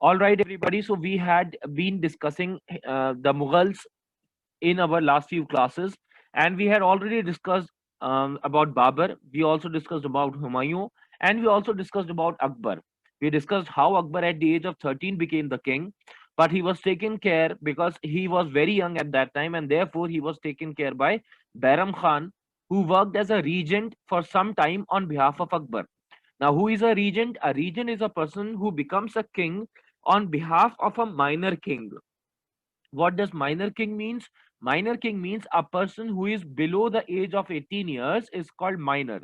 All right, everybody. So we had been discussing the Mughals in our last few classes, and we had already discussed about Babur. We also discussed about Humayun, and we also discussed about Akbar. We discussed how Akbar at the age of 13 became the king, but he was taken care because he was very young at that time, and therefore he was taken care by Bairam Khan, who worked as a regent for some time on behalf of Akbar. Now, who is a regent? A regent is a person who becomes a king on behalf of a minor king. What does minor king means? Minor king means a person who is below the age of 18 years is called minor.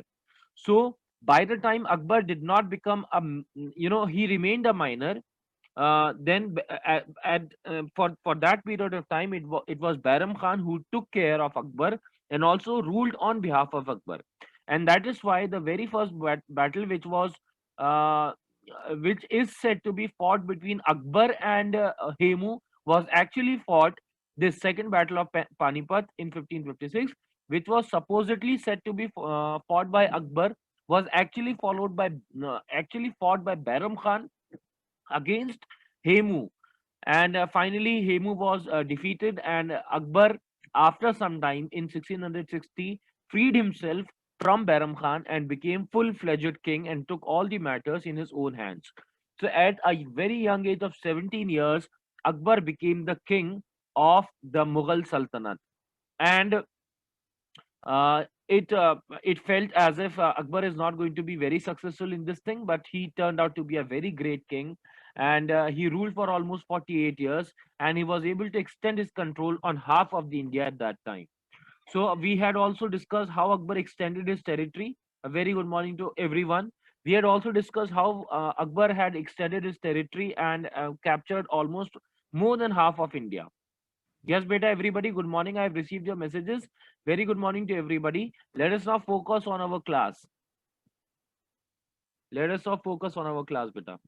So by the time Akbar did not become he remained a minor. Then for that period of time, it was Bairam Khan who took care of Akbar and also ruled on behalf of Akbar, and that is why the very first battle, uh, which is said to be fought between Akbar and Hemu, was actually fought this second battle of Panipat in 1556, which was supposedly said to be fought by Akbar, was actually fought by Bairam Khan against Hemu, and finally Hemu was defeated, and Akbar, after some time in 1660, freed himself from Bairam Khan and became full-fledged king and took all the matters in his own hands. So at a very young age of 17 years, Akbar became the king of the Mughal Sultanate, and it felt as if Akbar is not going to be very successful in this thing, but he turned out to be a very great king, and he ruled for almost 48 years, and he was able to extend his control on half of the India at that time. So we had also discussed how Akbar extended his territory. A very good morning to everyone. We had also discussed how Akbar had extended his territory and captured almost more than half of India. Yes, beta, everybody, good morning. I have received your messages. Very good morning to everybody. Let us now focus on our class. Let us now focus on our class, beta.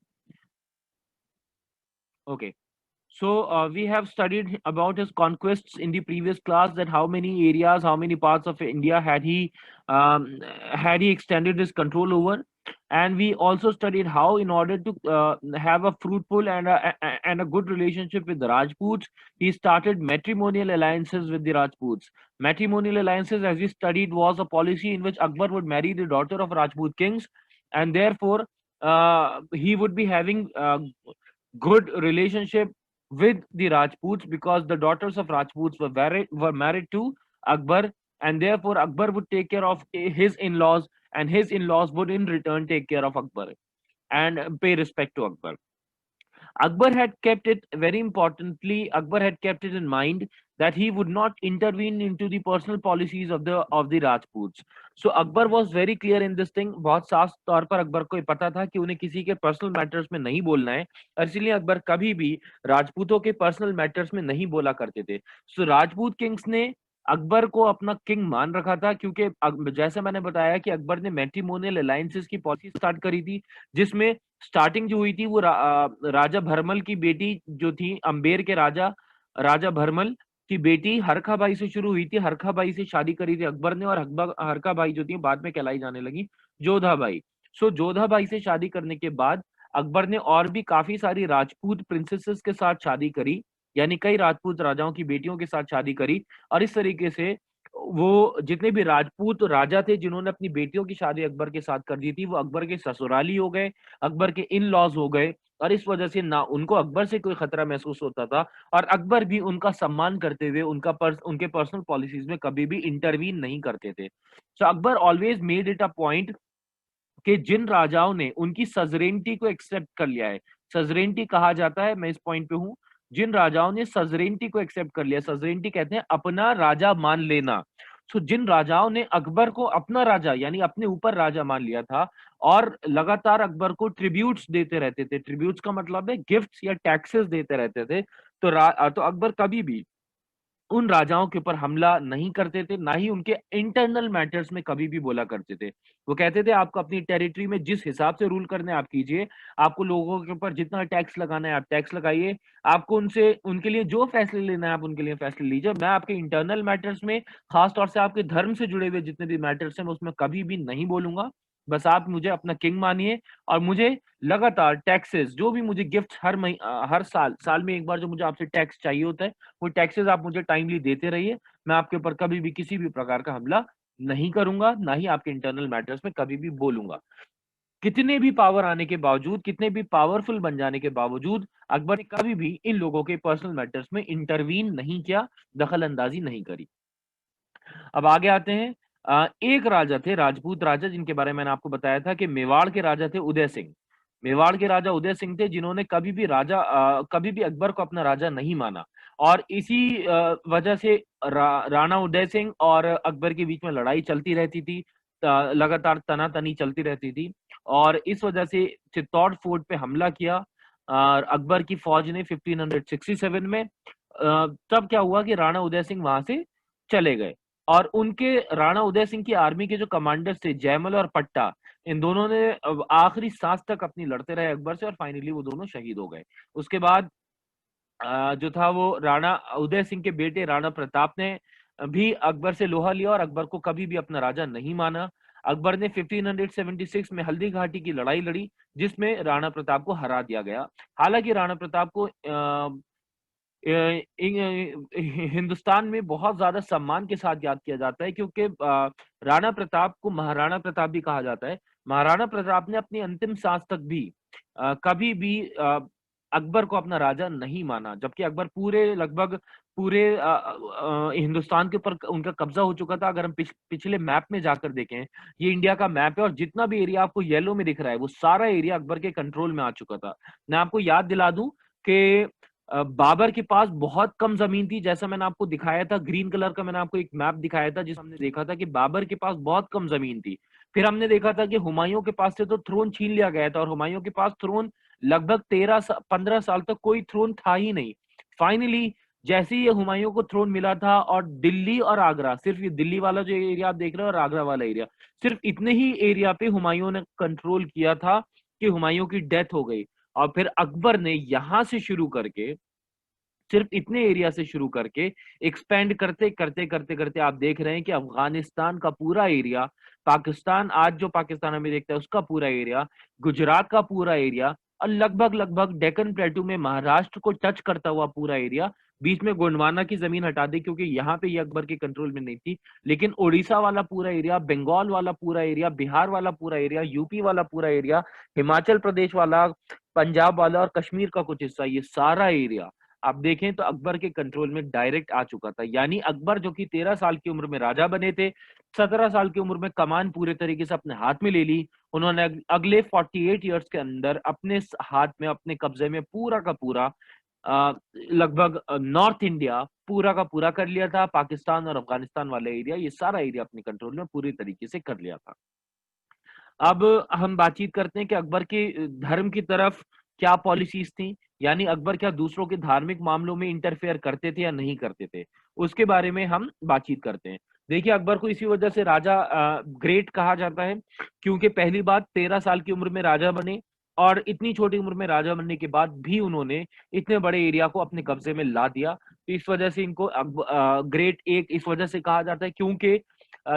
Okay. So we have studied about his conquests in the previous class, that how many areas, how many parts of India had he extended his control over, and we also studied how, in order to have a fruitful and a good relationship with the Rajputs, he started matrimonial alliances with the Rajputs. Matrimonial alliances, as we studied, was a policy in which Akbar would marry the daughter of Rajput kings, and therefore he would be having good relationship with the Rajputs, because the daughters of Rajputs were married to Akbar, and therefore Akbar would take care of his in-laws, and his in-laws would in return take care of Akbar and pay respect to Akbar. Akbar had kept it, very importantly, Akbar had kept it in mind that he would not intervene into the personal policies of the Rajputs. So Akbar was very clear in this thing. बहुत साफ तौर पर अकबर को ये पता था कि उन्हें किसी के पर्सनल मैटर्स में नहीं बोलना है, और इसीलिए अकबर कभी भी राजपूतों के पर्सनल मैटर्स में नहीं बोला करते थे. सो राजपूत किंग्स ने अकबर को अपना किंग मान रखा था, क्योंकि जैसे मैंने बताया कि अकबर ने मैट्रिमोनियल अलायंसेस की पॉलिसी स्टार्ट करी थी, जिसमें स्टार्टिंग जो हुई थी वो राजा भरमल की बेटी जो थी, अंबेर के राजा राजा भरमल की बेटी हरखा बाई से शुरू हुई थी. हरखा बाई से शादी करी थी अकबर ने, और हरखा बाई जो थी बाद में कहलाई जाने लगी Jodha by. So Jodha by से शादी करने के बाद अकबर ने और भी काफी सारी राजपूत प्रिंसेसेस के साथ शादी करी, यानी कई राजपूत राजाओं की बेटियों के साथ शादी करी, और इस तरीके से वो जितने भी राजपूत राजा थे जिन्होंने अपनी बेटियों की शादी अकबर के साथ कर दी थी, वो अकबर के ससुराली हो गए, अकबर के इन लॉज हो गए, और इस वजह से ना उनको अकबर से कोई खतरा महसूस होता था, और अकबर भी उनका सम्मान करते हुए उनके पर्सनल पॉलिसीज में कभी भी इंटरवीन नहीं करते थे. So Akbar always made it a point कि जिन राजाओं ने उनकी सजरेंटी को एक्सेप्ट कर लिया है, सजरेंटी कहा जाता है, मैं इस पॉइंट पे हूं, जिन राजाओं ने सजरेंटी को एक्सेप्ट कर लिया, सजरेंटी कहते हैं अपना राजा मान लेना. सो जिन राजाओं ने अकबर को अपना राजा यानी अपने ऊपर राजा मान लिया था, और लगातार अकबर को ट्रिब्यूट्स देते रहते थे, ट्रिब्यूट्स का मतलब है गिफ्ट्स या टैक्सेस देते रहते थे, तो अकबर कभी भी उन राजाओं के ऊपर हमला नहीं करते थे, ना ही उनके इंटरनल मैटर्स में कभी भी बोला करते थे. वो कहते थे आपको अपनी टेरिटरी में जिस हिसाब से रूल करने आप कीजिए, आपको लोगों के ऊपर जितना टैक्स लगाना है आप टैक्स लगाइए, आपको उनसे उनके लिए जो फैसले लेना है आप उनके लिए फैसले लीजिए, मैं आपके इंटरनल मैटर्स में, खास तौर से आपके धर्म से जुड़े हुए जितने भी मैटर्स हैं मैं उसमें कभी भी नहीं बोलूंगा. बस आप मुझे अपना किंग मानिए, और मुझे लगातार टैक्सेस, जो भी मुझे गिफ्ट हर साल में एक बार जो मुझे आपसे टैक्स चाहिए होता है, वो टैक्सेस आप मुझे टाइमली देते रहिए। मैं आपके ऊपर कभी भी किसी भी प्रकार का हमला नहीं करूंगा, ना ही आपके इंटरनल मैटर्स में कभी भी बोलूंगा। कितने भी पावर आने के बावजूद, कितने भी पावरफुल बन जाने के बावजूद, अकबर ने कभी भी इन लोगों के पर्सनल मैटर्स में इंटरवीन नहीं किया, दखल अंदाजी नहीं करी। अब आगे आते हैं। एक राजा थे, राजपूत राजा, जिनके बारे में मैंने आपको बताया था कि मेवाड़ के राजा थे उदय सिंह। मेवाड़ के राजा उदय सिंह थे, जिन्होंने कभी भी अकबर को अपना राजा नहीं माना। और इसी वजह से राणा उदय सिंह और अकबर के बीच में लड़ाई चलती रहती थी, लगातार तनातनी चलती रहती थी। और इस वजह से चित्तौड़ फोर्ट पे हमला किया अकबर की फौज ने 1567 में। तब क्या हुआ कि राणा उदय सिंह वहां से चले गए, और उनके राणा उदय सिंह की आर्मी के जो कमांडर्स थे जयमल और पट्टा, इन दोनों ने आखिरी सांस तक अपनी लड़ते रहे अकबर से, और फाइनली वो दोनों शहीद हो गए। उसके बाद जो था वो राणा उदय सिंह के बेटे राणा प्रताप ने भी अकबर से लोहा लिया, और अकबर को कभी भी अपना राजा नहीं माना। अकबर ने 1576 में हल्दी घाटी की लड़ाई लड़ी, जिसमें राणा प्रताप को हरा दिया गया। हालांकि राणा प्रताप को हिंदुस्तान में बहुत ज्यादा सम्मान के साथ याद किया जाता है, क्योंकि राणा प्रताप को महाराणा प्रताप भी कहा जाता है। महाराणा प्रताप ने अपनी अंतिम सांस तक भी कभी भी अकबर को अपना राजा नहीं माना, जबकि अकबर पूरे हिंदुस्तान के ऊपर उनका कब्जा हो चुका था। अगर हम पिछले मैप में जाकर देखें, ये इंडिया का मैप है, और जितना भी एरिया आपको येलो में दिख रहा है, वो सारा एरिया अकबर के कंट्रोल में आ चुका था। मैं आपको याद दिला दूं कि बाबर के पास बहुत कम जमीन थी, जैसा मैंने आपको दिखाया था, ग्रीन कलर का मैंने आपको एक मैप दिखाया था, जिसमें हमने देखा था कि बाबर के पास बहुत कम जमीन थी। फिर हमने देखा था कि हुमायूं के पास से तो थ्रोन छीन लिया गया था, और हुमायूं के पास थ्रोन लगभग 15 साल तक कोई थ्रोन था ही नहीं। फाइनली जैसे ही ये हुमायूं को थ्रोन मिला था, और दिल्ली और आगरा, सिर्फ ये दिल्ली वाला जो एरिया आप देख रहे हो और आगरा वाला एरिया, सिर्फ इतने ही एरिया पे हुमायूं ने कंट्रोल किया था कि हुमायूं की डेथ हो गई। और फिर अकबर ने यहां से शुरू करके, सिर्फ इतने एरिया से शुरू करके एक्सपेंड करते करते करते करते आप देख रहे हैं कि अफगानिस्तान का पूरा एरिया, पाकिस्तान, आज जो पाकिस्तान हमें देखता है उसका पूरा एरिया, गुजरात का पूरा एरिया, और लगभग लगभग डेक्कन प्लेटू में महाराष्ट्र को टच करता हुआ पूरा एरिया, बीच में गोंडवाना की जमीन हटा दी क्योंकि यहाँ पे ये अकबर के कंट्रोल में नहीं थी, लेकिन उड़ीसा वाला पूरा एरिया, बंगाल वाला पूरा एरिया, बिहार वाला पूरा एरिया, यूपी वाला पूरा एरिया, हिमाचल प्रदेश वाला, पंजाब वाला, और कश्मीर का कुछ हिस्सा, ये सारा एरिया आप देखें तो अकबर के कंट्रोल में डायरेक्ट आ चुका था। यानी अकबर जो कि 13 साल की उम्र में राजा बने थे, 17 साल की उम्र में कमान पूरे तरीके से अपने हाथ में ले ली। उन्होंने अगले 48 ईयर्स के अंदर अपने हाथ में, अपने कब्जे में पूरा का पूरा लगभग नॉर्थ इंडिया पूरा का पूरा कर लिया था। पाकिस्तान और अफगानिस्तान वाला एरिया, ये सारा एरिया अपने कंट्रोल में पूरी तरीके से कर लिया था। अब हम बातचीत करते हैं कि अकबर के धर्म की तरफ क्या पॉलिसीज थी, यानी अकबर क्या दूसरों के धार्मिक मामलों में इंटरफेयर करते थे या नहीं करते थे, उसके बारे में हम बातचीत करते हैं। देखिए, अकबर को इसी वजह से राजा ग्रेट कहा जाता है, क्योंकि पहली बात, 13 साल की उम्र में राजा बने, और इतनी छोटी उम्र में राजा बनने के बाद भी उन्होंने इतने बड़े एरिया को अपने कब्जे में ला दिया। तो इस वजह से इनको ग्रेट एक इस वजह से कहा जाता है, क्योंकि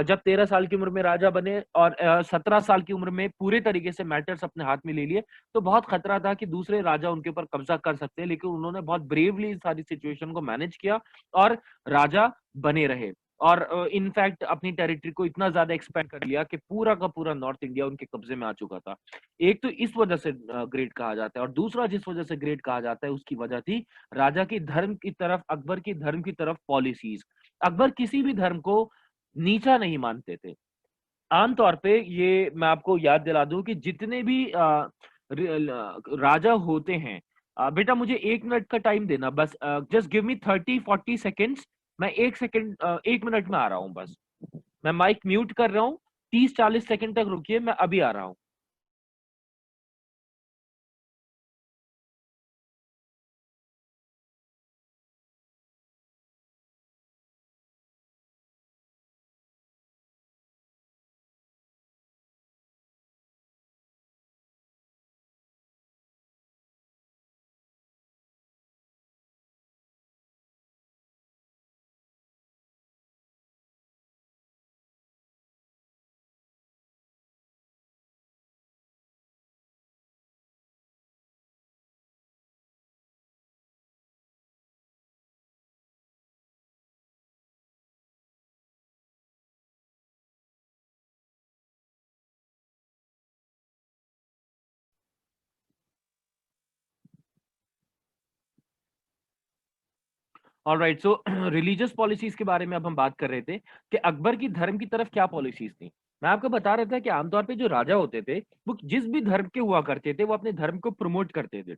जब 13 साल की उम्र में राजा बने और 17 साल की उम्र में पूरे तरीके से मैटर्स अपने हाथ में ले लिए, तो बहुत खतरा था कि दूसरे राजा उनके ऊपर कब्जा कर सकते हैं, लेकिन उन्होंने बहुत ब्रेवली इस सारी सिचुएशन को मैनेज किया और राजा बने रहे। और इनफैक्ट अपनी टेरिटरी को इतना ज्यादा एक्सपेंड कर लिया कि पूरा का पूरा नॉर्थ इंडिया उनके कब्जे में आ चुका था। एक तो इस वजह से ग्रेट कहा जाता है, और दूसरा जिस वजह से ग्रेट कहा जाता है उसकी वजह थी राजा की धर्म की तरफ, अकबर की धर्म की तरफ पॉलिसीज। अकबर किसी भी धर्म को नीचा नहीं मानते थे। आमतौर पे ये मैं आपको याद दिला दूं कि जितने भी राजा होते हैं, बेटा मुझे 1 मिनट का टाइम देना बस, जस्ट गिव मी 30-40 सेकेंड्स। मैं 1 सेकेंड, 1 मिनट में आ रहा हूँ बस। मैं माइक म्यूट कर रहा हूँ, 30-40 सेकेंड तक रुकिए, मैं अभी आ रहा हूँ। ऑलराइट, सो रिलीजियस पॉलिसीज के बारे में अब हम बात कर रहे थे कि अकबर की धर्म की तरफ क्या पॉलिसीज थी। मैं आपको बता रहा था कि आमतौर पे जो राजा होते थे वो जिस भी धर्म के हुआ करते थे वो अपने धर्म को प्रमोट करते थे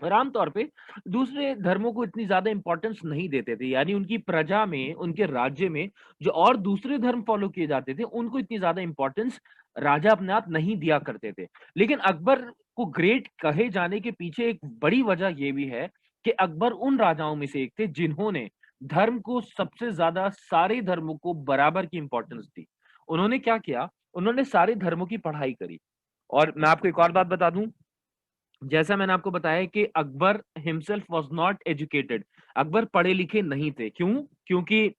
और आमतौर पे दूसरे धर्मों को इतनी ज्यादा इंपॉर्टेंस नहीं देते थे, यानी उनकी प्रजा में, उनके राज्य में जो और दूसरे धर्म फॉलो किए जाते थे उनको इतनी ज्यादा इंपॉर्टेंस राजा अपने आप नहीं दिया करते थे। लेकिन अकबर को ग्रेट कहे जाने के पीछे एक बड़ी वजह यह भी है कि अकबर उन राजाओं में से एक थे जिन्होंने धर्म को सबसे ज्यादा, सारे धर्मों को बराबर की इंपॉर्टेंस दी। उन्होंने क्या किया, उन्होंने सारे धर्मों की पढ़ाई करी। और मैं आपको एक और बात बता दूं, जैसा मैंने आपको बताया कि Akbar himself was not educated. Akbar पढ़े लिखे नहीं थे। क्यों? क्योंकि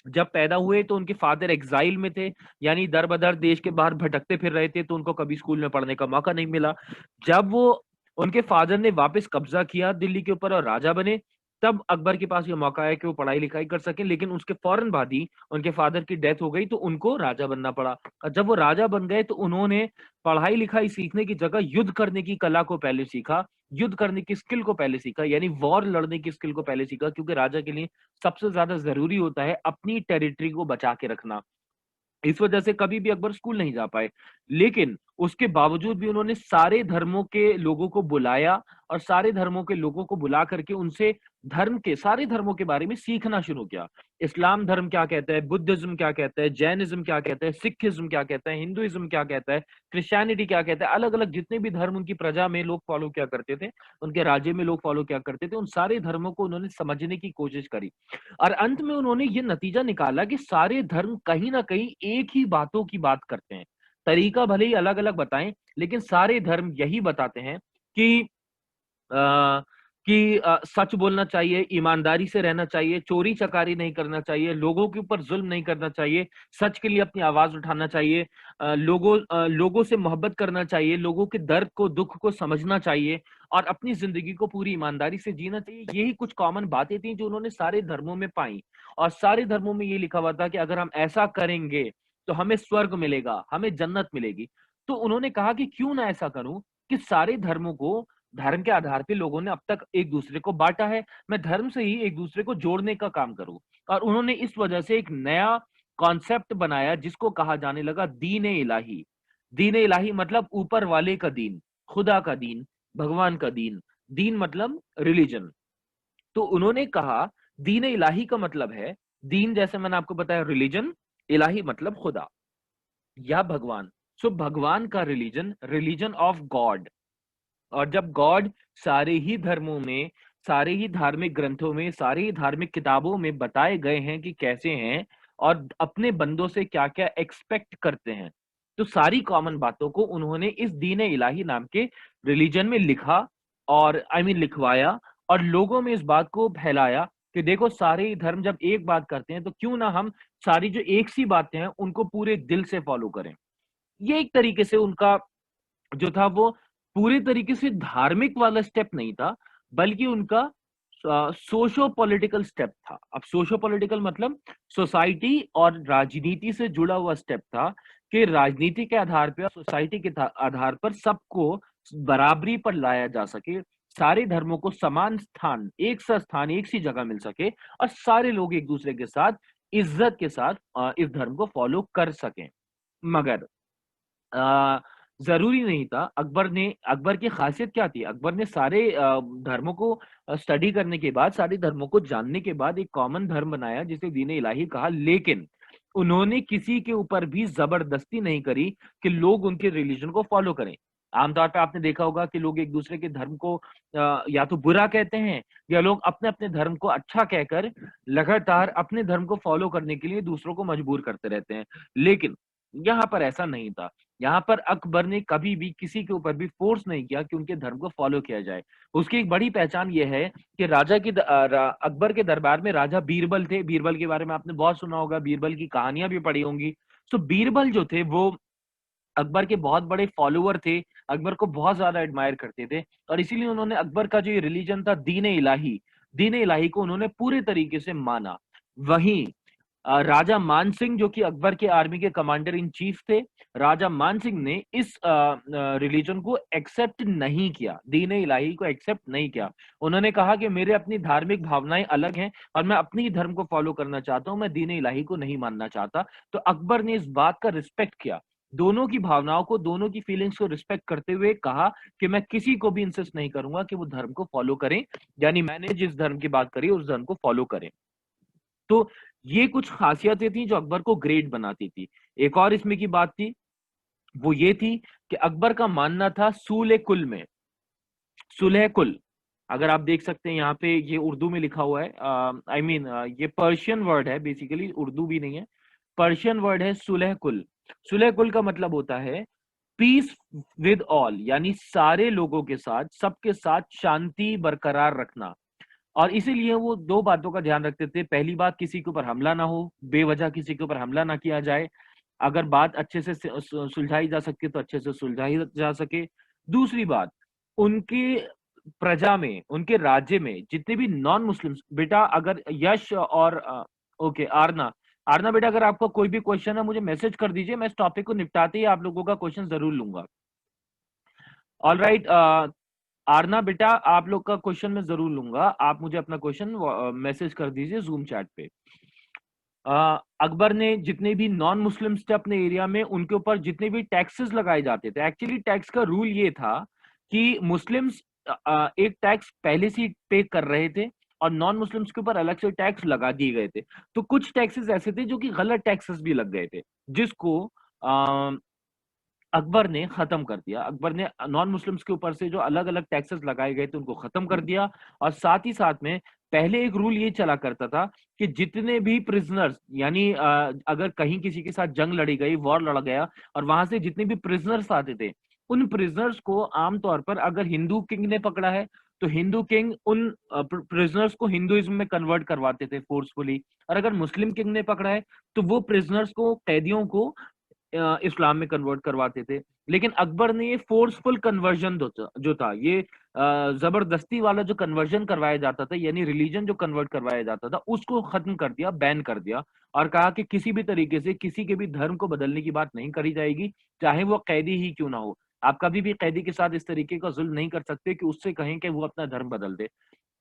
जब पैदा हुए तो उनके फादर एग्जाइल में थे, यानी दर बदर देश के बाहर भटकते फिर रहे थे, तो उनको कभी स्कूल में पढ़ने का मौका नहीं मिला। जब वो उनके फादर ने वापस कब्जा किया दिल्ली के ऊपर और राजा बने, तब अकबर के पास ये मौका आया कि वो पढ़ाई लिखाई कर सके। लेकिन उसके फौरन बाद ही उनके फादर की डेथ हो गई तो उनको राजा बनना पड़ा। और जब वो राजा बन गए तो उन्होंने पढ़ाई लिखाई सीखने की जगह युद्ध करने की कला को पहले सीखा, युद्ध करने की स्किल को पहले सीखा, यानी वॉर लड़ने की स्किल को पहले सीखा, क्योंकि राजा के लिए सबसे ज्यादा जरूरी होता है अपनी टेरिटरी को बचा के रखना। इस वजह से कभी भी अकबर स्कूल नहीं जा पाए। लेकिन उसके बावजूद भी उन्होंने सारे धर्मों के लोगों को बुलाया और सारे धर्मों के लोगों को बुला करके उनसे धर्म के, सारे धर्मों के बारे में सीखना शुरू किया। इस्लाम धर्म क्या कहता है, बुद्धिज्म क्या कहता है, जैनिज्म क्या कहता है, सिखिज्म क्या कहता है, हिंदुइज्म क्या कहता है, क्रिश्चियनिटी क्या कहता है, अलग अलग जितने भी धर्म उनकी प्रजा में लोग फॉलो क्या करते थे, उनके राज्य में लोग फॉलो क्या करते थे, उन सारे धर्मों को उन्होंने समझने की कोशिश करी। और अंत में उन्होंने ये नतीजा निकाला कि सारे धर्म कहीं ना कहीं एक ही बातों की बात करते हैं। तरीका भले ही अलग अलग बताएं, लेकिन सारे धर्म यही बताते हैं कि अ, सच बोलना चाहिए, ईमानदारी से रहना चाहिए, चोरी चकारी नहीं करना चाहिए, लोगों के ऊपर जुल्म नहीं करना चाहिए, सच के लिए अपनी आवाज उठाना चाहिए, लोगों से मोहब्बत करना चाहिए, लोगों के दर्द को, दुख को समझना चाहिए और अपनी जिंदगी को पूरी ईमानदारी से जीना चाहिए। यही कुछ कॉमन बातें थी जो उन्होंने सारे धर्मों में पाई। और सारे धर्मों में ये लिखा हुआ था कि अगर हम ऐसा करेंगे तो हमें स्वर्ग मिलेगा, हमें जन्नत मिलेगी। तो उन्होंने कहा कि क्यों ना ऐसा करूं कि सारे धर्मों को, धर्म के आधार पे लोगों ने अब तक एक दूसरे को बांटा है, मैं धर्म से ही एक दूसरे को जोड़ने का काम करूं। और उन्होंने इस वजह से एक नया कॉन्सेप्ट बनाया जिसको कहा जाने लगा दीन इलाही। दीन इलाही मतलब ऊपर वाले का दीन, खुदा का दीन, भगवान का दीन। दीन मतलब रिलीजन। तो उन्होंने कहा दीन इलाही का मतलब है, दीन जैसे मैंने आपको बताया रिलीजन, इलाही मतलब खुदा या भगवान। सो भगवान का रिलीजन, रिलीजन ऑफ गॉड। और जब गॉड सारे ही धर्मों में, सारे ही धार्मिक ग्रंथों में, सारी ही धार्मिक किताबों में बताए गए हैं कि कैसे हैं और अपने बंदों से क्या क्या एक्सपेक्ट करते हैं, तो सारी कॉमन बातों को उन्होंने इस दीन इलाही नाम के रिलीजन में लिखा और लिखवाया और लोगों में इस बात को फैलाया कि देखो सारे ही धर्म जब एक बात करते हैं तो क्यों ना हम सारी जो एक सी बातें हैं उनको पूरे दिल से फॉलो करें। ये एक तरीके से उनका जो था वो पूरे तरीके से धार्मिक वाला स्टेप नहीं था, बल्कि उनका सोशो पॉलिटिकल स्टेप था। अब सोशो पॉलिटिकल मतलब सोसाइटी और राजनीति से जुड़ा हुआ स्टेप था कि राजनीति के आधार पर और सोसाइटी के आधार पर सबको बराबरी पर लाया जा सके, सारे धर्मों को समान स्थान, एक सा स्थान, एक सी जगह मिल सके और सारे लोग एक दूसरे के साथ इज्जत के साथ इस धर्म को फॉलो कर सकें। मगर अ, ज़रूरी नहीं था। अकबर की ख़ासियत क्या थी? अकबर ने सारे धर्मों को स्टडी करने के बाद, सारे धर्मों को जानने के बाद एक कॉमन धर्म बनाया जिसे दीन-ए इलाही कहा। लेकिन उन्होंने किसी के ऊपर भी ज़बरदस्ती नहीं करी कि लोग उनके रिलीजन को फ़ॉलो करें। आमतौर पे आपने देखा होगा कि लोग एक-दूसरे के धर्म को या तो बुरा कहते हैं या लोग अपने-अपने धर्म को अच्छा कहकर लगातार अपने धर्म को फ़ॉलो करने के लिए दूसरों को मजबूर करते रहते हैं। लेकिन यहाँ पर ऐसा नहीं था। यहाँ पर अकबर ने कभी भी किसी के ऊपर भी फोर्स नहीं किया कि उनके धर्म को फॉलो किया जाए। उसकी एक बड़ी पहचान ये है कि अकबर के दरबार में राजा बीरबल थे। बीरबल के बारे में आपने बहुत सुना होगा, बीरबल की कहानियां भी पढ़ी होंगी। सो बीरबल जो थे वो अकबर के बहुत बड़े फॉलोवर थे, अकबर को बहुत ज्यादा एडमायर करते थे और इसीलिए उन्होंने अकबर का जो ये रिलीजन था दीन इलाही, दीन इलाही को उन्होंने पूरे तरीके से माना। वहीं राजा मान सिंह जो कि अकबर के आर्मी के कमांडर इन चीफ थे, राजा मान सिंह ने इस रिलीजन को एक्सेप्ट नहीं किया, दीन इलाही को एक्सेप्ट नहीं किया। उन्होंने कहा कि मेरे अपनी धार्मिक भावनाएं अलग हैं और मैं अपनी ही धर्म को फॉलो करना चाहता हूं, मैं दीन इलाही को नहीं मानना चाहता। तो अकबर ने इस बात का रिस्पेक्ट किया, दोनों की भावनाओं को, दोनों की फीलिंग्स को रिस्पेक्ट करते हुए कहा कि मैं किसी को भी इंसिस्ट नहीं करूंगा कि वो धर्म को फॉलो करें, यानी मैंने जिस धर्म की बात करी उस धर्म को फॉलो करें। तो ये कुछ खासियतें थी जो अकबर को ग्रेट बनाती थी। एक और इसमें की बात थी, वो ये थी कि अकबर का मानना था सूले कुल में, सुलह कुल, अगर आप देख सकते हैं यहाँ पे ये उर्दू में लिखा हुआ है, आई मीन ये पर्शियन वर्ड है, बेसिकली उर्दू भी नहीं है, पर्शियन वर्ड है सुलह कुल। सुलह कुल का मतलब होता है पीस विद ऑल, यानी सारे लोगों के साथ, सबके साथ शांति बरकरार रखना। और इसीलिए वो दो बातों का ध्यान रखते थे, पहली बात किसी के ऊपर हमला ना हो, बेवजह किसी के ऊपर हमला ना किया जाए, अगर बात अच्छे से सुलझाई जा सके तो अच्छे से सुलझाई जा सके। दूसरी बात, उनके प्रजा में, उनके राज्य में जितने भी नॉन मुस्लिम्स, बेटा अगर यश और ओके आरना, आरना बेटा अगर आपका कोई भी क्वेश्चन है मुझे मैसेज कर दीजिए, मैं इस टॉपिक को निपटाते ही आप लोगों का क्वेश्चन जरूर लूंगा। ऑल राइट, आरना बेटा आप लोग का क्वेश्चन मैं जरूर लूंगा, आप मुझे अपना क्वेश्चन मैसेज कर दीजिए जूम चैट पे। अकबर ने जितने भी नॉन मुस्लिम्स थे अपने एरिया में, उनके ऊपर जितने भी टैक्सेस लगाए जाते थे, एक्चुअली टैक्स का रूल ये था कि मुस्लिम्स एक टैक्स पहले से पे कर रहे थे और नॉन मुस्लिम्स के ऊपर अलग से टैक्स लगा दिए गए थे। तो कुछ टैक्सेस ऐसे थे जो कि गलत टैक्सेस भी लग गए थे, जिसको अकबर ने खत्म कर दिया। अकबर ने नॉन मुस्लिम्स के ऊपर से जो अलग अलग टैक्सेस लगाए गए थे उनको खत्म कर दिया। और साथ ही साथ में पहले एक रूल ये चला करता था कि जितने भी प्रिजनर्स, यानी अगर कहीं किसी के साथ जंग लड़ी गई, वॉर लड़ा गया, और वहां से जितने भी प्रिजनर्स आते थे, उन प्रिजनर्स को आमतौर पर अगर हिंदू किंग ने पकड़ा है तो हिंदू किंग उन प्रिजनर्स को हिंदुइज्म में कन्वर्ट करवाते थे फोर्सफुली, और अगर मुस्लिम किंग ने पकड़ा है तो वो प्रिजनर्स को, कैदियों को इस्लाम में कन्वर्ट करवाते थे। लेकिन अकबर ने ये फोर्सफुल कन्वर्जन जो था, ये जबरदस्ती वाला जो कन्वर्जन करवाया जाता था, यानी रिलीजन जो कन्वर्ट करवाया जाता था, उसको खत्म कर दिया, बैन कर दिया, और कहा कि किसी भी तरीके से किसी के भी धर्म को बदलने की बात नहीं करी जाएगी, चाहे वो कैदी ही क्यों ना हो। आप कभी भी कैदी के साथ इस तरीके का जुल्म नहीं कर सकते कि उससे कहें कि वो अपना धर्म बदल दे।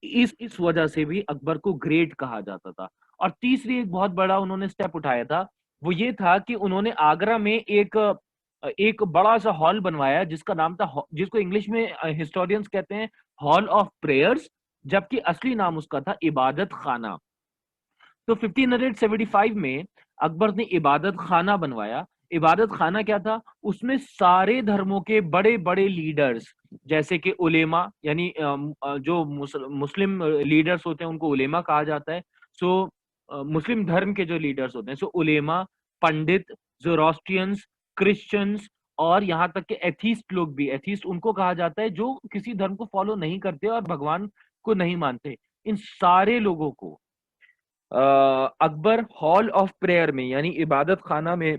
इस वजह से भी अकबर को ग्रेट कहा जाता था। और तीसरी एक बहुत बड़ा उन्होंने स्टेप उठाया था, वो ये था कि उन्होंने आगरा में एक एक बड़ा सा हॉल बनवाया जिसका नाम था, जिसको इंग्लिश में हिस्टोरियंस कहते हैं हॉल ऑफ प्रेयर्स, जबकि असली नाम उसका था इबादत खाना। तो 1575 में अकबर ने इबादत खाना बनवाया। इबादत खाना क्या था, उसमें सारे धर्मों के बड़े बड़े लीडर्स, जैसे कि उलेमा, यानी जो मुस्लिम लीडर्स होते हैं उनको उलेमा कहा जाता है। सो मुस्लिम धर्म के जो लीडर्स होते हैं, सो उलेमा, पंडित, जोरोस्ट्रियंस, क्रिश्चियंस, और यहाँ तक के एथीस्ट लोग भी, एथीस्ट उनको कहा जाता है जो किसी धर्म को फॉलो नहीं करते और भगवान को नहीं मानते। इन सारे लोगों को अकबर हॉल ऑफ प्रेयर में, यानी इबादत खाना में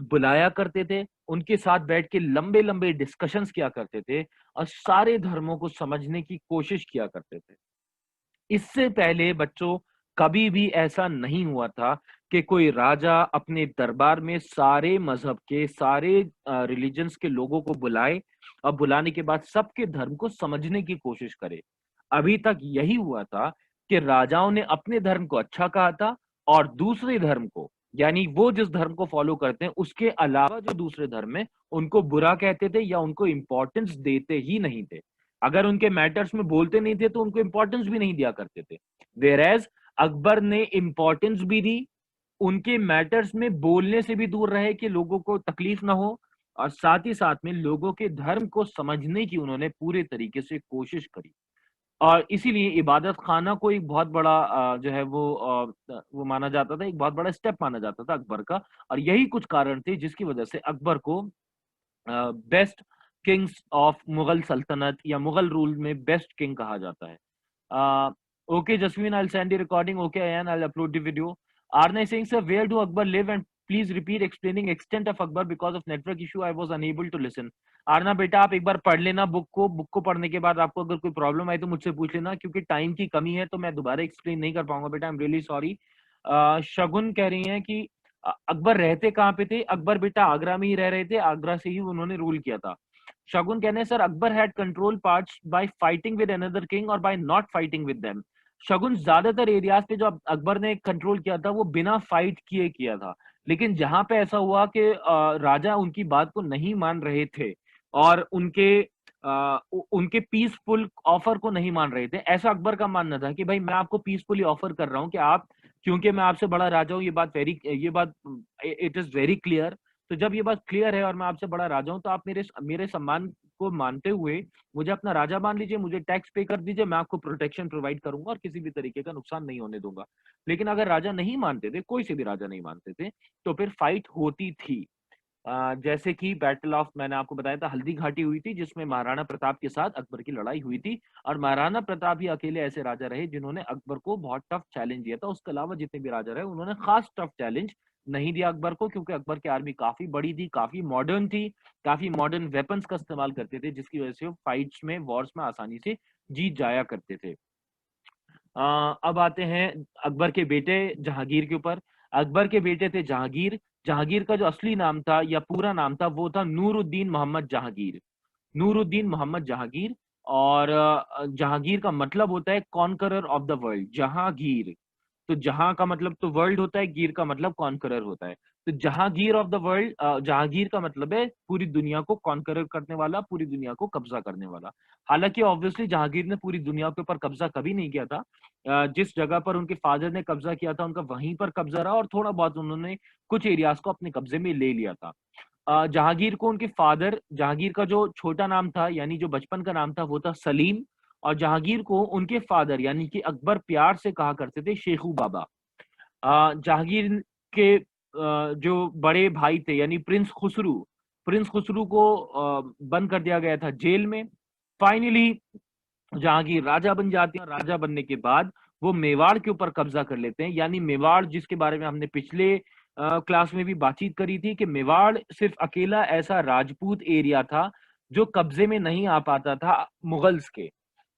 बुलाया करते थे, उनके साथ बैठ के लंबे लंबे डिस्कशंस किया करते थे और सारे धर्मों को समझने की कोशिश किया करते थे। इससे पहले बच्चों कभी भी ऐसा नहीं हुआ था कि कोई राजा अपने दरबार में सारे मजहब के, सारे रिलीजन्स के लोगों को बुलाए और बुलाने के बाद सबके धर्म को समझने की कोशिश करे। अभी तक यही हुआ था कि राजाओं ने अपने धर्म को अच्छा कहा था और दूसरे धर्म को, यानी वो जिस धर्म को फॉलो करते हैं उसके अलावा जो दूसरे धर्म है उनको बुरा कहते थे या उनको इंपॉर्टेंस देते ही नहीं थे। अगर उनके मैटर्स में बोलते नहीं थे तो उनको इंपॉर्टेंस भी नहीं दिया करते थे। वेरएज अकबर ने इंपॉर्टेंस भी दी, उनके मैटर्स में बोलने से भी दूर रहे कि लोगों को तकलीफ ना हो, और साथ ही साथ में लोगों के धर्म को समझने की उन्होंने पूरे तरीके से कोशिश करी। और इसीलिए इबादत खाना को एक बहुत बड़ा जो है वो माना जाता था, एक बहुत बड़ा स्टेप माना जाता था अकबर का। और यही कुछ कारण थे जिसकी वजह से अकबर को बेस्ट किंग्स ऑफ मुगल सल्तनत या मुगल रूल में बेस्ट किंग कहा जाता है। Okay, Jasmine, I'll send the recording. Okay, and I'll upload the video. Arna is saying, sir, where do Akbar live? And please repeat explaining extent of Akbar because of network issue. I was unable to listen. Aarna बेटा आप एक बार पढ़ लेना book को पढ़ने के बाद आपको अगर कोई प्रॉब्लम आई तो मुझसे पूछ लेना, क्योंकि टाइम की कमी है तो मैं दोबारा एक्सप्लेन नहीं कर पाऊंगा बेटा, आई एम रियली सॉरी। शगुन कह रही हैं कि अकबर रहते कहाँ पे थे? अकबर बेटा आगरा में ही रह रहे थे, आगरा से ही उन्होंने रूल किया था। शगुन कहने sir Akbar had control parts by fighting with another king और by not fighting with them. शगुन ज्यादातर एरियाज पे जो अकबर ने कंट्रोल किया था वो बिना फाइट किए किया था, लेकिन जहां पे ऐसा हुआ कि राजा उनकी बात को नहीं मान रहे थे और उनके पीसफुल ऑफर को नहीं मान रहे थे, ऐसा अकबर का मानना था कि भाई मैं आपको पीसफुली ऑफर कर रहा हूं कि आप, क्योंकि मैं आपसे बड़ा राजा हूं, ये बात इट इज वेरी क्लियर। तो जब ये बात क्लियर है और मैं आपसे बड़ा राजा हूं तो आप मेरे मेरे सम्मान को मानते हुए मुझे अपना राजा मान लीजिए, मुझे टैक्स पे कर दीजिए, मैं आपको प्रोटेक्शन प्रोवाइड करूंगा और किसी भी तरीके का नुकसान नहीं होने दूंगा। लेकिन अगर राजा नहीं मानते थे, कोई से भी राजा नहीं मानते थे, तो फिर फाइट होती थी। जैसे कि बैटल ऑफ, मैंने आपको बताया था, हल्दी घाटी हुई थी जिसमें महाराणा प्रताप के साथ अकबर की लड़ाई हुई थी। और महाराणा प्रताप ही अकेले ऐसे राजा रहे जिन्होंने अकबर को बहुत टफ चैलेंज दिया था। उसके अलावा जितने भी राजा रहे उन्होंने खास टफ चैलेंज नहीं दिया अकबर को, क्योंकि अकबर की आर्मी काफी बड़ी थी, काफी मॉडर्न थी, काफी मॉडर्न वेपन्स का इस्तेमाल करते थे, जिसकी वजह से वो फाइट्स में, वॉर्स में आसानी से जीत जाया करते थे। अब आते हैं अकबर के बेटे जहांगीर के ऊपर। अकबर के बेटे थे जहांगीर। जहांगीर का जो असली नाम था या पूरा नाम था वो था नूरुद्दीन मोहम्मद जहांगीर। नूरुद्दीन मोहम्मद जहांगीर। और जहांगीर का मतलब होता है conqueror of the world, Jahangir. तो जहां का मतलब तो वर्ल्ड होता है, गिर का मतलब कॉन्करर होता है। तो Jahangir of the world, Jahangir का मतलब है पूरी दुनिया को कॉन्करर करने वाला, पूरी दुनिया को कब्जा करने वाला। हालांकि ऑब्वियसली जहांगीर ने पूरी दुनिया के ऊपर कब्जा कभी नहीं किया था। जिस जगह पर उनके फादर ने कब्जा किया था उनका वहीं पर कब्जा रहा, और थोड़ा बहुत उन्होंने कुछ एरियाज को अपने कब्जे में ले लिया था। जहांगीर को उनके फादर, जहांगीर का जो छोटा नाम था यानी जो बचपन का नाम था वो था सलीम। और जहांगीर को उनके फादर यानी कि अकबर प्यार से कहा करते थे शेखू बाबा। जहांगीर के जो बड़े भाई थे यानी प्रिंस खुसरू को बंद कर दिया गया था जेल में। फाइनली जहांगीर राजा बन जाते हैं, और राजा बनने के बाद वो मेवाड़ के ऊपर कब्जा कर लेते हैं। यानी मेवाड़, जिसके बारे में हमने पिछले क्लास में भी बातचीत करी थी कि मेवाड़ सिर्फ अकेला ऐसा राजपूत एरिया था जो कब्जे में नहीं आ पाता था मुगल्स के,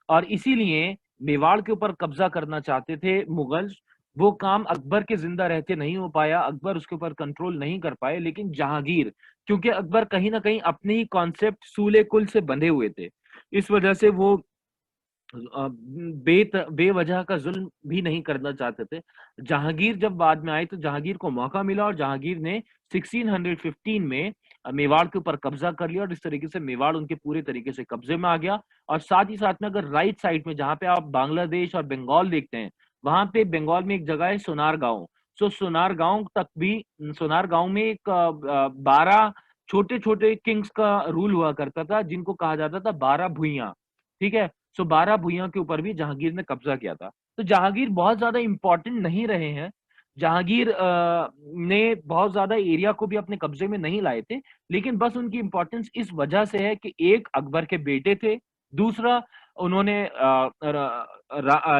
और इसीलिए मेवाड़ के ऊपर कब्जा करना चाहते थे मुगल्स। वो काम अकबर के जिंदा रहते नहीं हो पाया, अकबर उसके ऊपर कंट्रोल नहीं कर पाए। लेकिन जहांगीर, क्योंकि अकबर कहीं ना कहीं अपनी ही कॉन्सेप्ट सूले कुल से बंधे हुए थे, इस वजह से वो बेवजह का जुल्म भी नहीं करना चाहते थे। जहांगीर जब बाद में आए तो जहांगीर को मौका मिला और जहांगीर ने 1615 में मेवाड़ के ऊपर कब्जा कर लिया, और इस तरीके से मेवाड़ उनके पूरे तरीके से कब्जे में आ गया। और साथ ही साथ में अगर राइट साइड में जहां पे आप बांग्लादेश और बंगाल देखते हैं, वहां पे बंगाल में एक जगह है सोनार गांव। सो सोनार गांव तक भी, सोनार गांव में एक 12 छोटे छोटे किंग्स का रूल हुआ करता था जिनको कहा जाता था 12 भुइयां। ठीक है। सो 12 भुइयां के ऊपर भी जहांगीर ने कब्जा किया था। तो जहांगीर बहुत ज्यादा इंपॉर्टेंट नहीं रहे हैं। जहांगीर ने बहुत ज्यादा एरिया को भी अपने कब्जे में नहीं लाए थे, लेकिन बस उनकी इंपॉर्टेंस इस वजह से है कि एक, अकबर के बेटे थे, दूसरा उन्होंने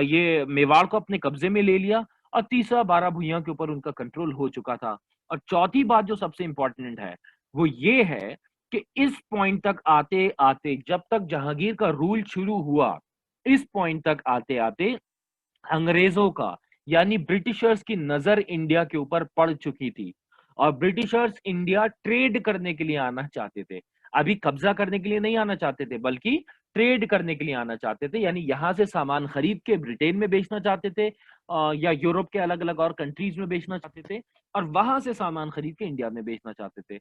ये मेवाड़ को अपने कब्जे में ले लिया, और तीसरा 12 भुइयां के ऊपर उनका कंट्रोल हो चुका था। और चौथी बात जो सबसे इंपॉर्टेंट है वो ये है कि इस पॉइंट तक आते आते, जब तक जहांगीर का रूल शुरू हुआ, इस पॉइंट तक आते आते अंग्रेजों का यानी ब्रिटिशर्स की नजर इंडिया के ऊपर पड़ चुकी थी। और ब्रिटिशर्स इंडिया ट्रेड करने के लिए आना चाहते थे। अभी कब्जा करने के लिए नहीं आना चाहते थे, बल्कि ट्रेड करने के लिए आना चाहते थे, यानी यहां से सामान खरीद के ब्रिटेन में बेचना चाहते थे, या यूरोप के अलग अलग और कंट्रीज में बेचना चाहते थे, और वहां से सामान खरीद के इंडिया में बेचना चाहते थे।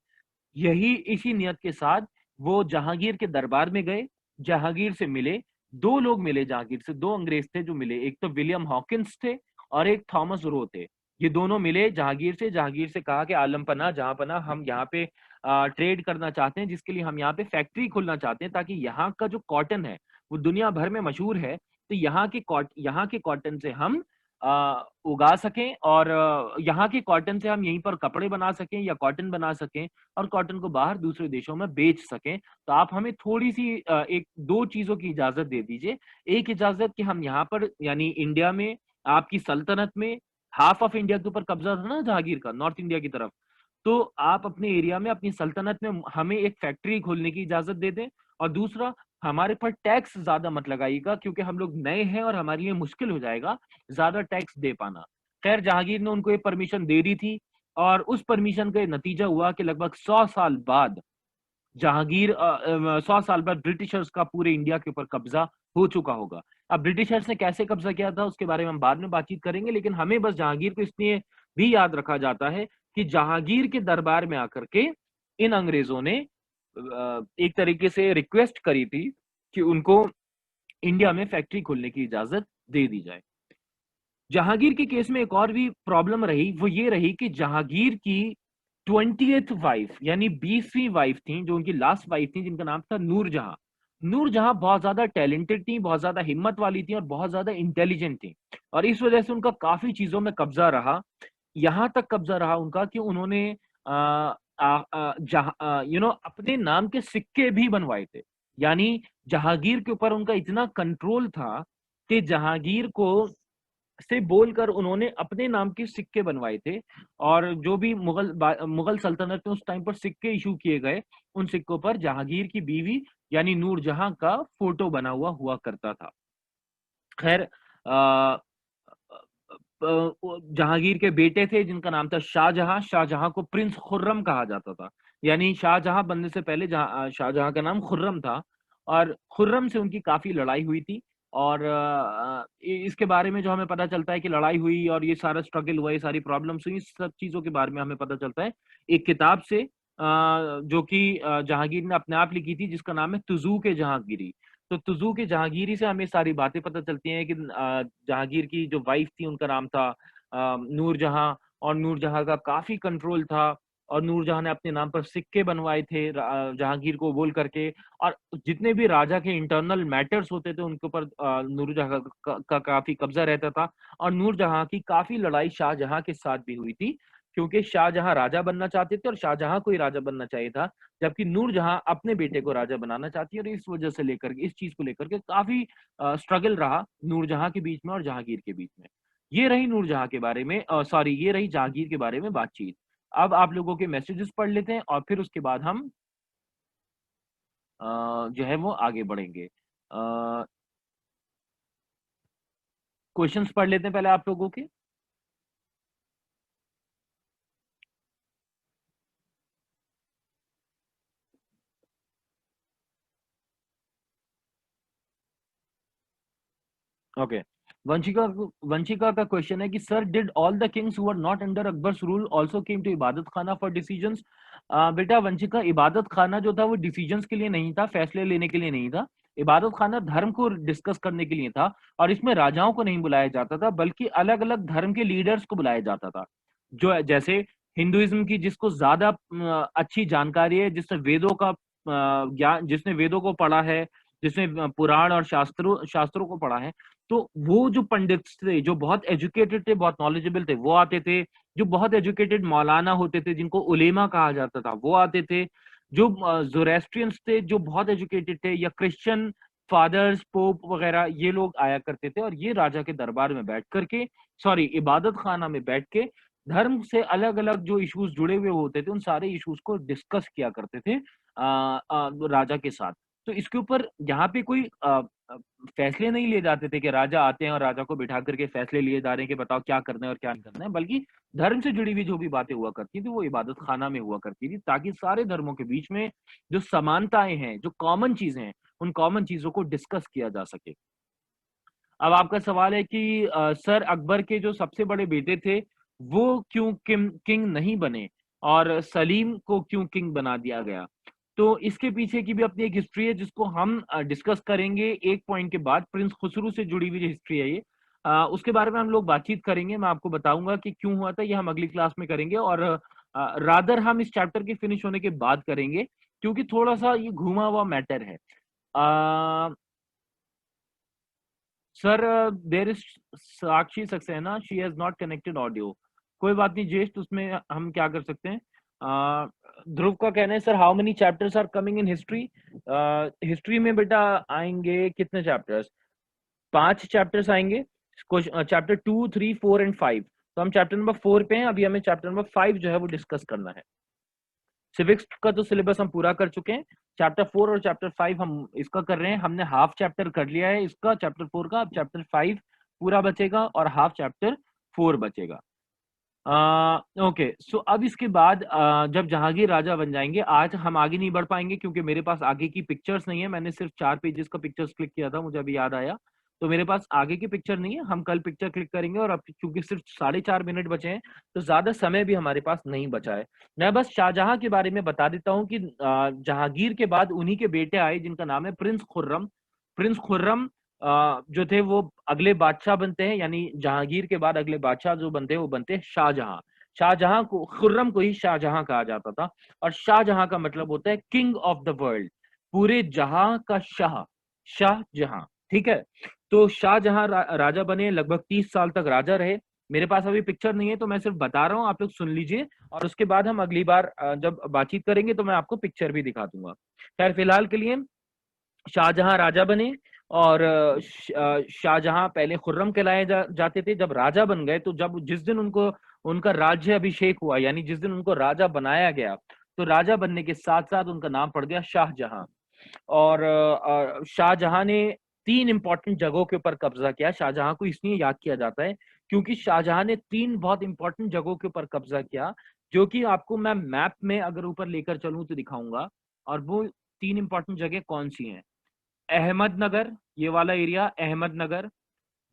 यही इसी नियत के साथ वो जहांगीर के दरबार में गए, जहांगीर से मिले। दो लोग मिले जहांगीर से, दो अंग्रेज थे जो मिले, एक तो विलियम हॉकिंस थे और एक थॉमस रो थे। ये दोनों मिले जहांगीर से, जहांगीर से कहा कि आलम पना, जहां पना, हम यहाँ पे ट्रेड करना चाहते हैं, जिसके लिए हम यहाँ पे फैक्ट्री खोलना चाहते हैं, ताकि यहाँ का जो कॉटन है वो दुनिया भर में मशहूर है। तो यहाँ के कॉटन से हम उगा सकें, और यहाँ के कॉटन से हम यहीं पर कपड़े बना सकें या कॉटन बना सकें, और कॉटन को बाहर दूसरे देशों में बेच सकें। तो आप हमें थोड़ी सी एक दो चीजों की इजाजत दे दीजिए। एक इजाजत कि हम यहाँ पर यानी इंडिया में, आपकी सल्तनत में, हाफ ऑफ इंडिया के ऊपर कब्जा था ना जहांगीर का, नॉर्थ इंडिया की तरफ, तो आप अपने एरिया में, अपनी सल्तनत में हमें एक फैक्ट्री खोलने की इजाजत दे दें। और दूसरा, हमारे पर टैक्स ज्यादा मत लगाइएगा, क्योंकि हम लोग नए हैं और हमारे लिए मुश्किल हो जाएगा ज्यादा टैक्स दे पाना। खैर जहांगीर ने उनको ये परमिशन दे दी थी, और उस परमिशन का नतीजा हुआ कि लगभग 100 साल बाद जहांगीर 100 साल बाद ब्रिटिशर्स का पूरे इंडिया के ऊपर कब्जा हो चुका होगा। अब ब्रिटिशर्स ने कैसे कब्जा किया था उसके बारे में हम बाद में बातचीत करेंगे, लेकिन हमें बस जहांगीर को इसलिए भी याद रखा जाता है कि जहांगीर के दरबार में आकर के इन अंग्रेजों ने एक तरीके से रिक्वेस्ट करी थी कि उनको इंडिया में फैक्ट्री खोलने की इजाजत दे दी जाए। जहांगीर के केस में एक और भी प्रॉब्लम रही, वो ये रही कि जहांगीर की 20th वाइफ यानी 20वीं वाइफ थी, जो उनकी लास्ट वाइफ थी, जिनका नाम था नूरजहां। नूरजहां बहुत ज्यादा टैलेंटेड थी, बहुत ज्यादा हिम्मत वाली थी और बहुत ज्यादा इंटेलिजेंट थी, और इस वजह से उनका काफी चीजों में कब्जा रहा। यहां तक कब्जा रहा उनका कि उन्होंने अपने नाम के सिक्के भी बनवाए थे। यानी जहांगीर के ऊपर उनका इतना कंट्रोल था कि जहांगीर को से बोलकर उन्होंने अपने नाम के सिक्के बनवाए थे, और जो भी मुगल सल्तनत में उस टाइम पर सिक्के इशू किए गए, उन सिक्कों पर जहांगीर की बीवी यानी नूरजहां का फोटो बना हुआ करता था। खैर जहांगीर के बेटे थे जिनका नाम था शाहजहां। शाहजहां को प्रिंस खुर्रम कहा जाता था, यानी शाहजहां बनने से पहले शाहजहां का नाम खुर्रम था, और खुर्रम से उनकी काफी लड़ाई हुई थी। और इसके बारे में जो हमें पता चलता है कि लड़ाई हुई और ये सारा स्ट्रगल हुआ, ये सारी प्रॉब्लम्स हुई, इस सब चीजों के बारे में हमें पता चलता है एक किताब से, जो कि जहांगीर ने अपने आप लिखी थी, जिसका नाम है तुजूक ए जहांगीरी। तो तुजूक ए जहांगीरी से हमें सारी बातें पता चलती हैं कि जहांगीर की जो वाइफ थी उनका नाम था नूरजहां, और नूरजहां का काफी कंट्रोल था, और नूरजहां ने अपने नाम पर सिक्के बनवाए थे जहांगीर को बोल करके। और जितने भी राजा के इंटरनल मैटर्स होते थे उनके ऊपर नूरजहां का काफी कब्जा रहता था। और नूरजहां की काफी लड़ाई शाहजहां के साथ भी हुई थी, क्योंकि शाहजहां राजा बनना चाहते थे और शाहजहां को ही राजा बनना चाहिए था, जबकि नूरजहां अपने बेटे को राजा बनाना चाहती है। और इस वजह से लेकर इस चीज को लेकर के काफी स्ट्रगल रहा नूरजहां के बीच में और जहांगीर के बीच में। ये रही नूरजहां के बारे में, सॉरी, ये रही जहांगीर के बारे में बातचीत। अब आप लोगों के मैसेजेस पढ़ लेते हैं और फिर उसके बाद हम जो है वो आगे बढ़ेंगे। क्वेश्चंस पढ़ लेते हैं पहले आप लोगों के। ओके, वंशिका वंशिका का क्वेश्चन है कि sir, did all the kings who were not under Akbar's rule also came to Ibadat Khana for decisions? बेटा वंशिका, इबादत खाना जो था वो डिसीजंस के लिए नहीं था, फैसले लेने के लिए नहीं था। इबादत खाना धर्म को डिस्कस करने के लिए था, और इसमें राजाओं को नहीं बुलाया जाता था, बल्कि अलग अलग धर्म के लीडर्स को बुलाया जाता था। जो जैसे हिंदुइज्म की जिसको ज्यादा अच्छी जानकारी है, जिसने वेदों का ज्ञान, जिसने वेदों को पढ़ा है, जिसने पुराण और शास्त्रों शास्त्रों को पढ़ा है, तो वो जो पंडित थे, जो बहुत एजुकेटेड थे, बहुत नॉलेजेबल थे, वो आते थे। जो बहुत एजुकेटेड मौलाना होते थे, जिनको उलेमा कहा जाता था, वो आते थे। जो जोरेस्ट्रियंस थे, जो बहुत एजुकेटेड थे, या क्रिश्चियन फादर्स, पोप वगैरह, ये लोग आया करते थे, और ये राजा के दरबार में बैठ करके, सॉरी, इबादत खाना में बैठ के धर्म से अलग अलग जो इश्यूज जुड़े हुए होते थे, उन सारे इश्यूज को डिस्कस किया करते थे राजा के साथ। तो इसके ऊपर यहाँ पे कोई फैसले नहीं लिए जाते थे कि राजा आते हैं और राजा को बिठा करके फैसले लिए जा रहे हैं कि बताओ क्या करना है और क्या नहीं करना है, बल्कि धर्म से जुड़ी हुई जो भी बातें हुआ करती थी वो इबादत खाना में हुआ करती थी, ताकि सारे धर्मों के बीच में जो समानताएं हैं, जो कॉमन चीजें हैं, उन कॉमन चीजों को डिस्कस किया जा सके। अब आपका सवाल है कि सर, अकबर के जो सबसे बड़े बेटे थे वो क्यों किंग नहीं बने, और सलीम को क्यों किंग बना दिया गया? तो इसके पीछे की भी अपनी एक हिस्ट्री है, जिसको हम डिस्कस करेंगे एक पॉइंट के बाद। प्रिंस खुसरू से जुड़ी हुई जो हिस्ट्री है ये, उसके बारे में हम लोग बातचीत करेंगे। मैं आपको बताऊंगा कि क्यों हुआ था, ये हम अगली क्लास में करेंगे, और रादर हम इस चैप्टर के फिनिश होने के बाद करेंगे, क्योंकि थोड़ा सा ये घुमा हुआ मैटर है। Sir, there is Sakshi Saxena, she has not connected audio. कोई बात नहीं ज्येष्ठ, उसमें हम क्या कर सकते हैं। ध्रुव का कहना है sir, how many chapters are coming in history? History में बेटा आएंगे कितने चैप्टर्स? 5 चैप्टर्स आएंगे। Chapter 2, 3, 4 and 5। तो हम चैप्टर नंबर 4 पे हैं, अभी हमें चैप्टर नंबर 5 जो है वो डिस्कस करना है। सिविक्स का तो सिलेबस हम पूरा कर चुके हैं। चैप्टर 4 और चैप्टर 5 हम इसका कर रहे हैं। हमने हाफ चैप्टर कर लिया है इसका, चैप्टर 4 का। अब चैप्टर 5 पूरा बचेगा और हाफ चैप्टर 4 बचेगा। ओके, सो अब इसके बाद जब जहांगीर राजा बन जाएंगे, आज हम आगे नहीं बढ़ पाएंगे क्योंकि मेरे पास आगे की पिक्चर्स नहीं है। मैंने सिर्फ 4 पेजेस का पिक्चर्स क्लिक किया था, मुझे अभी याद आया। तो मेरे पास आगे की पिक्चर नहीं है, हम कल पिक्चर क्लिक करेंगे। और अब क्योंकि सिर्फ 4.5 मिनट बचे हैं, तो ज्यादा समय भी हमारे पास नहीं बचा है। मैं बस शाहजहां के बारे में बता देता हूँ कि जहांगीर के बाद उन्हीं के बेटे आए जिनका नाम है प्रिंस खुर्रम। प्रिंस खुर्रम जो थे वो अगले बादशाह बनते हैं, यानी जहांगीर के बाद अगले बादशाह जो बनते हैं वो बनते हैं शाहजहां। शाहजहां को, खुर्रम को ही शाहजहां कहा जाता था। और शाहजहां का मतलब होता है किंग ऑफ द वर्ल्ड, पूरे जहां का शाह, शाहजहां। ठीक है, तो शाहजहां राजा बने, लगभग 30 साल तक राजा रहे। मेरे पास अभी पिक्चर नहीं है तो मैं सिर्फ बता रहा हूँ, आप लोग सुन लीजिए। और उसके बाद हम अगली बार जब बातचीत करेंगे तो मैं आपको पिक्चर भी दिखा दूंगा। खैर, फिलहाल के लिए शाहजहां राजा बने। और शाहजहां पहले खुर्रम कहलाए जाते थे। जब राजा बन गए, तो जब जिस दिन उनको उनका राज्य अभिषेक हुआ, यानी जिस दिन उनको राजा बनाया गया, तो राजा बनने के साथ साथ उनका नाम पड़ गया शाहजहां। और शाहजहां ने 3 इंपॉर्टेंट जगहों के ऊपर कब्जा किया। शाहजहां को इसलिए याद किया जाता है क्योंकि शाहजहां ने 3 बहुत इंपॉर्टेंट जगहों के ऊपर कब्जा किया, जो कि आपको मैं मैप में अगर ऊपर लेकर चलूं तो दिखाऊंगा। और वो 3 इंपॉर्टेंट जगह कौन सी हैं? अहमदनगर, ये वाला एरिया अहमदनगर,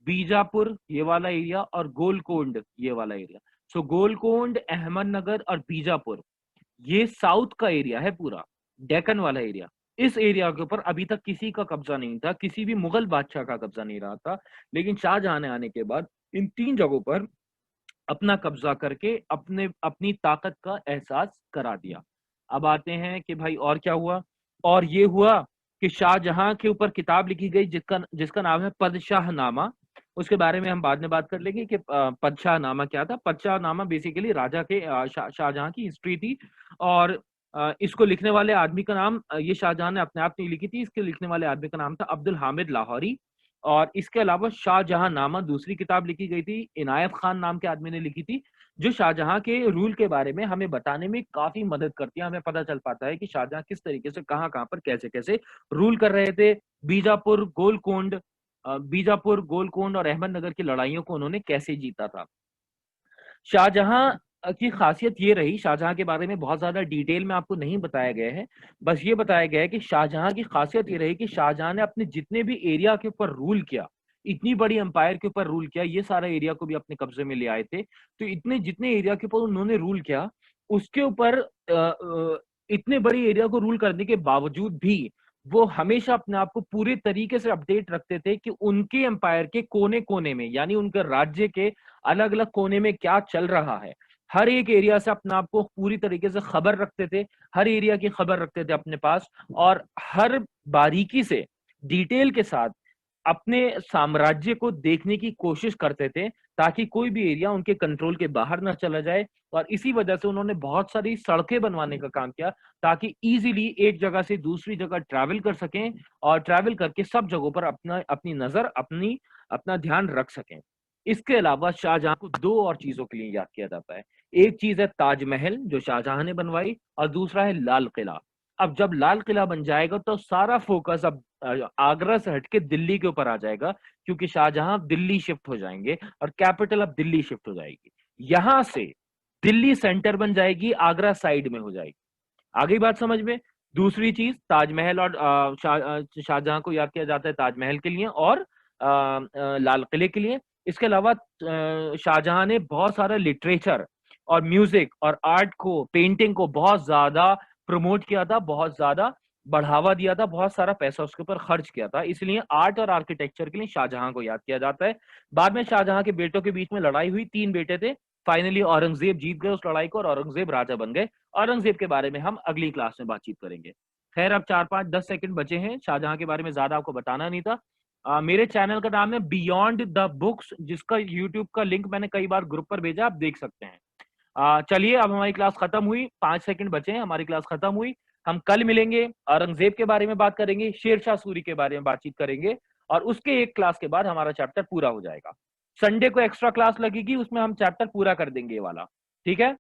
बीजापुर ये वाला एरिया, और गोलकोंड ये वाला एरिया। सो गोलकोंड, अहमदनगर और बीजापुर, ये साउथ का एरिया है पूरा, डेक्कन वाला एरिया। इस एरिया के ऊपर अभी तक किसी का कब्जा नहीं था, किसी भी मुगल बादशाह का कब्जा नहीं रहा था। लेकिन शाहजहां ने आने के बाद इन 3 जगहों पर अपना कब्जा करके अपने अपनी ताकत का एहसास करा दिया। अब आते हैं कि भाई और क्या हुआ। और ये हुआ कि शाहजहां के ऊपर किताब लिखी गई जिसका जिसका नाम है पदशाहनामा। उसके बारे में हम बाद में बात कर लेंगे कि पदशाहनामा क्या था। पदशाहनामा बेसिकली राजा के शाहजहां की हिस्ट्री थी। और इसको लिखने वाले आदमी का नाम, ये शाहजहां ने अपने आप नहीं लिखी थी, इसके लिखने वाले आदमी का नाम था अब्दुल हामिद लाहौरी। और इसके अलावा शाहजहां नामा दूसरी किताब लिखी गई थी, इनायत खान नाम के आदमी ने लिखी थी, जो शाहजहां के रूल के बारे में हमें बताने में काफी मदद करती है। हमें पता चल पाता है कि शाहजहां किस तरीके से कहाँ कहाँ पर कैसे कैसे रूल कर रहे थे। बीजापुर गोलकोंड बीजापुर गोलकोंड और अहमदनगर की लड़ाइयों को उन्होंने कैसे जीता था। शाहजहां की खासियत ये रही, शाहजहां के बारे में बहुत ज्यादा डिटेल में आपको नहीं बताया गया है, बस ये बताया गया है कि शाहजहां की खासियत ये रही कि शाहजहां ने अपने जितने भी एरिया के ऊपर रूल किया, इतनी बड़ी एम्पायर के ऊपर रूल किया, ये सारा एरिया को भी अपने कब्जे में ले आए थे। तो इतने जितने एरिया के ऊपर उन्होंने रूल किया, उसके ऊपर इतने बड़ी एरिया को रूल करने के बावजूद भी वो हमेशा अपने आप को पूरे तरीके से अपडेट रखते थे कि उनके एम्पायर के कोने कोने में, यानी उनके राज्य के अलग अलग कोने में क्या चल रहा है। हर एक एरिया से अपने आप को पूरी तरीके से खबर रखते थे, हर एरिया की खबर रखते थे अपने पास। और हर बारीकी से, डिटेल के साथ अपने साम्राज्य को देखने की कोशिश करते थे, ताकि कोई भी एरिया उनके कंट्रोल के बाहर ना चला जाए। और इसी वजह से उन्होंने बहुत सारी सड़कें बनवाने का काम किया, ताकि इजीली एक जगह से दूसरी जगह ट्रैवल कर सकें, और ट्रैवल करके सब जगहों पर अपनी नजर, अपना ध्यान रख सकें। इसके अलावा शाहजहां को 2 और चीजों के लिए याद किया जाता है। एक चीज है ताजमहल जो शाहजहां ने बनवाई, और दूसरा है लाल किला। अब जब लाल किला बन जाएगा तो सारा फोकस अब आगरा से हटके दिल्ली के ऊपर आ जाएगा, क्योंकि शाहजहां दिल्ली शिफ्ट हो जाएंगे और कैपिटल अब दिल्ली शिफ्ट हो जाएगी। यहां से दिल्ली सेंटर बन जाएगी, आगरा साइड में हो जाएगी। आगे बात समझ में। दूसरी चीज ताजमहल, और शाहजहां को याद किया जाता है ताजमहल के लिए और लाल किले के लिए। इसके अलावा शाहजहां ने बहुत सारा लिटरेचर और म्यूजिक और आर्ट को, पेंटिंग को बहुत ज्यादा प्रमोट किया था, बहुत ज्यादा बढ़ावा दिया था, बहुत सारा पैसा उसके ऊपर खर्च किया था। इसलिए आर्ट और आर्किटेक्चर के लिए शाहजहां को याद किया जाता है। बाद में शाहजहां के बेटों के बीच में लड़ाई हुई, 3 बेटे थे। फाइनली औरंगजेब जीत गए उस लड़ाई को और औरंगजेब राजा बन गए। औरंगजेब के बारे में हम अगली क्लास में बातचीत करेंगे। खैर, अब 4-5-10 सेकंड बचे हैं, शाहजहां के बारे में ज्यादा आपको बताना नहीं था। मेरे चैनल का नाम है बियॉन्ड द बुक्स, जिसका यूट्यूब का लिंक मैंने कई बार ग्रुप पर भेजा, आप देख सकते हैं। चलिए, अब हमारी क्लास खत्म हुई, 5 सेकंड बचे हैं, हमारी क्लास खत्म हुई। हम कल मिलेंगे, औरंगजेब के बारे में बात करेंगे, शेर शाह सूरी के बारे में बातचीत करेंगे, और उसके एक क्लास के बाद हमारा चैप्टर पूरा हो जाएगा। संडे को एक्स्ट्रा क्लास लगेगी, उसमें हम चैप्टर पूरा कर देंगे ये वाला। ठीक है।